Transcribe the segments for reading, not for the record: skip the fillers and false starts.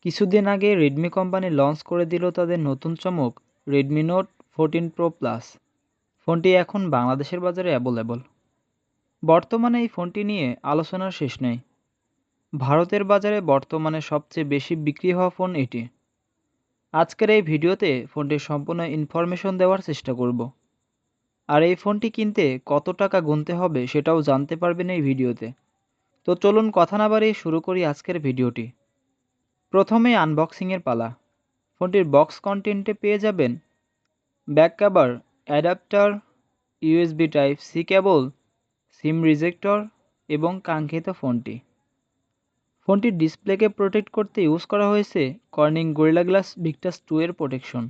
কিছুদিন আগে Redmi company launch করে দিল তাদের নতুন চমক রেডমি নোট 14 প্রো প্লাস। ফোনটি এখন বাংলাদেশের বাজারে অ্যাভেলেবল। বর্তমানে এই ফোনটি নিয়ে আলোচনার শেষ নেই। ভারতের বাজারে বর্তমানে সবচেয়ে বেশি বিক্রি হওয়া ফোন এটি। আজকের এই ভিডিওতে ফোনটির সম্পূর্ণ ইনফরমেশন দেওয়ার চেষ্টা করব। আর এই ফোনটি কিনতে কত টাকা গুনতে হবে সেটাও জানতে পারবেন এই ভিডিওতে। তো চলুন কথা না বাড়িয়ে শুরু করি আজকের ভিডিওটি। প্রথমেই আনবক্সিংয়ের পালা। ফোনটির বক্স কন্টেন্টে পেয়ে যাবেন back cover, adapter, USB type C cable, SIM ejector এবং কাঙ্ক্ষিত ফোনটির ডিসপ্লেকে প্রোটেক্ট করতে ইউজ করা হয়েছে কর্নিং গরিলা গ্লাস ভিক্টাস 2 এর প্রোটেকশন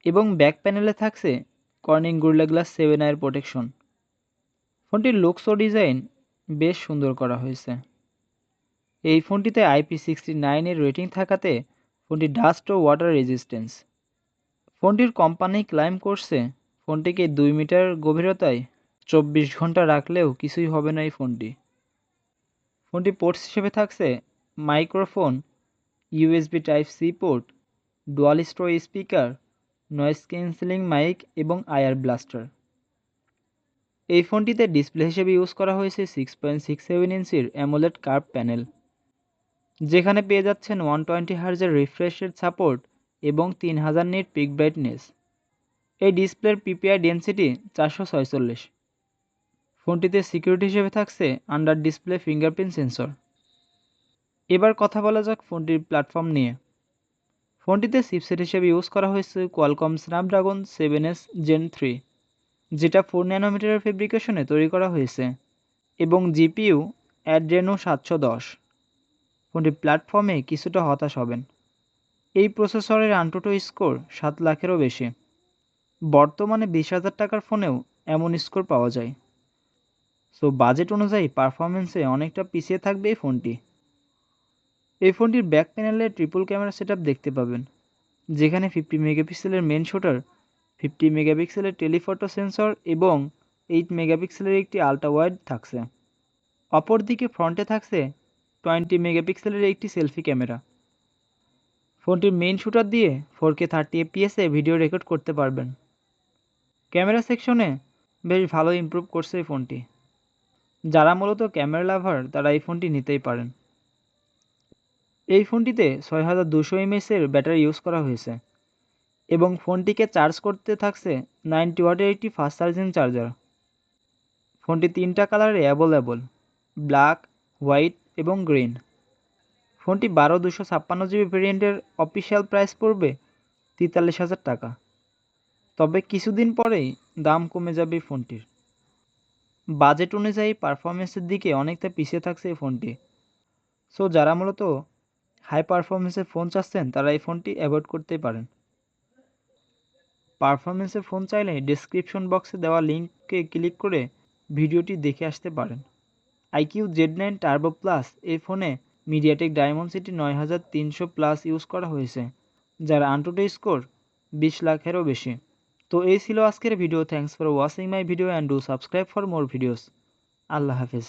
এবং ব্যাক প্যানেলে থাকছে কর্নিং গরিলা গ্লাস 7 এর প্রোটেকশন। ফোনটির লুকস ও ডিজাইন বেশ সুন্দর করা হয়েছে। এই ফোনটিতে IP69 এর রেটিং থাকাতে ফোনটি ডাস্ট ও ওয়াটার রেজিস্ট্যান্স। ফোনটির কোম্পানি ক্লাইম করছে ফোনটিকে 2 মিটার গভীরতায় 24 ঘন্টা রাখলেও কিছুই হবে না এই ফোনটি পোর্টস হিসেবে থাকছে microphone, USB type C port, dual storage speaker, noise cancelling mic এবং আয়ার ব্লাস্টার। এই ফোনটিতে ডিসপ্লে হিসেবে ইউজ করা হয়েছে 6.67 ইঞ্চির অ্যামোলেড কার্ভ প্যানেল, যেখানে পেয়ে যাচ্ছেন 120 হার্জের রিফ্রেশ রেট সাপোর্ট এবং 3000 নিট পিক ব্রাইটনেস। এই ডিসপ্লের পিপিআই ডেনসিটি 446। ফোনটিতে সিকিউরিটি হিসেবে থাকছে আন্ডার ডিসপ্লে ফিঙ্গারপ্রিন্ট সেন্সর। এবার কথা বলা যাক ফোনটির প্ল্যাটফর্ম নিয়ে। ফোনটিতে চিপসেট হিসেবে ইউজ করা হয়েছে কোয়ালকম স্ন্যাপড্রাগন 7S Gen 3, যেটা 4 ন্যানোমিটারের ফেব্রিকেশনে তৈরি করা হয়েছে, এবং জিপিইউ অ্যাড্রেনো 710। ফোনটির প্ল্যাটফর্মে কিছুটা হতাশ হবেন। এই প্রসেসরের আনটুটু স্কোর 7 লাখেরও বেশি। বর্তমানে 20,000 টাকার ফোনেও এমন স্কোর পাওয়া যায়। সো বাজেট অনুযায়ী পারফরমেন্সে অনেকটা পিছিয়ে থাকবে এই ফোনটির ব্যাক প্যানেলে ট্রিপল ক্যামেরা সেটআপ দেখতে পাবেন, যেখানে 50 মেগাপিক্সেলের মেন শুটার, 50 মেগাপিক্সেলের টেলিফটো সেন্সর এবং 8 মেগাপিক্সেলের একটি আল্ট্রা ওয়াইড থাকছে। অপরদিকে ফ্রন্টে থাকছে 20 মেগাপিক্সেলের একটি সেলফি ক্যামেরা। ফোনটির মেইন শুটার দিয়ে 4K 30 fps এ ভিডিও রেকর্ড করতে পারবেন। ক্যামেরা সেকশনে বেশ ভালো ইমপ্রুভ করছে এই ফোনটি। যারা মূলত ক্যামেরা লাভার তারা এই ফোনটি নিতেই পারেন। এই ফোনটিতে 6200 mAh এর ব্যাটারি ইউজ করা হয়েছে এবং ফোনটিকে চার্জ করতে থাকছে 90 ওয়াটের একটি ফাস্ট চার্জিং চার্জার। ফোনটি 3টা কালারে অ্যাভেলেবল: ব্ল্যাক, হোয়াইট এবং গ্রিন। ফোনটি 12/256 GB ভেরিয়েন্টের অফিসিয়াল প্রাইস পড়বে 43,000 টাকা। তবে কিছুদিন পরেই দাম কমে যাবে এই ফোনটির। বাজেট অনুযায়ী পারফরমেন্সের দিকে অনেকটা পিছিয়ে থাকছে এই ফোনটি। সো যারা মূলত হাই পারফরমেন্সের ফোন চাচ্ছেন তারা এই ফোনটি অ্যাভয়েড করতেই পারেন। পারফরমেন্সের ফোন চাইলে ডেসক্রিপশন বক্সে দেওয়া লিঙ্কে ক্লিক করে ভিডিওটি দেখে আসতে পারেন। iQOO Z9 টার্বো প্লাস এই ফোনে মিডিয়াটেক ডায়মন্ডসিটি 9300+ ইউজ করা হয়েছে, যার আনটুটু স্কোর 20 লাখেরও বেশি। তো এই ছিল আজকের video. Thanks for watching my video and do subscribe for more videos. আল্লাহ হাফেজ।